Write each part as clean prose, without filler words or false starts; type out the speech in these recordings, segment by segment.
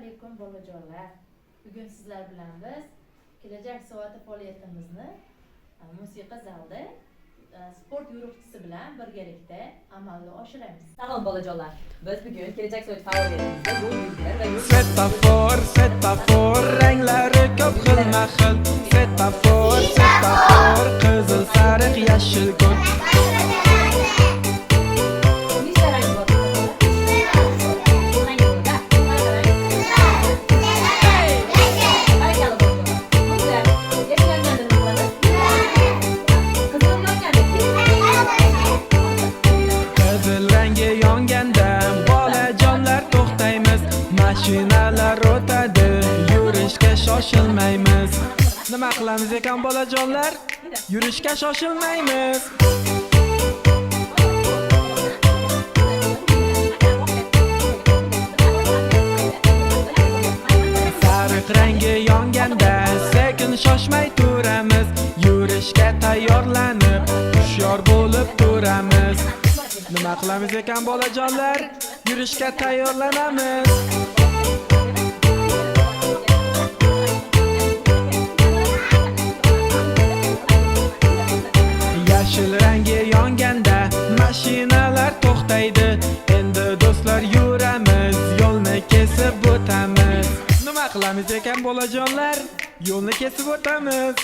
alaykum bolajonlar. Bugun sizlar bilan biz kelajak soati faoliyatimizni musiqa zalda sport yo'riqchisi bilan birgalikda amalga oshiramiz. Salom bolajonlar. Biz bugun kelajak soati faoliyatimizda bu yuzlar va Svetofor, svetofor, ranglari ko'p xilma-xil. Svetofor, svetofor, qizil, sariq, yashil, ko'k. Mashinalar o'tadi, yurishga shoshilmaymiz. Nima qilamiz ekan bolajonlar? Yurishga shoshilmaymiz. Sariq rangi yonganda sekin shoshmay turamiz. Yurishga tayyorlanib, hushyor bo'lib turamiz. Nima qilamiz ekan bolajonlar? Yurishga tayyorlanamiz. Yashil rangi yonganda mashinalar to'xtaydi. Endi do'stlar yuramiz, yo'lni kesib o'tamiz. Nima qilamiz ekan bolajonlar? Yo'lni kesib o'tamiz.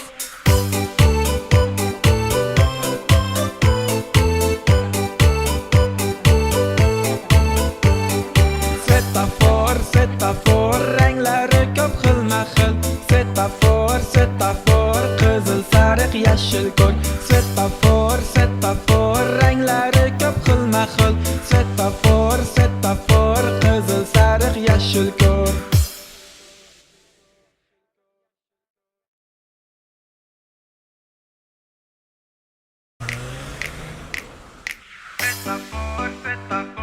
Svetofor, svetofor, ranglari ko'p xilma-xil. Svetofor, svetofor, qizil, sariq, yashil, ko'k. Svetofor, svetofor, ranglari ko'p xilma-xil. Svetofor, svetofor, qizil, sariq, yashil, ko'k. Svetofor, svetofor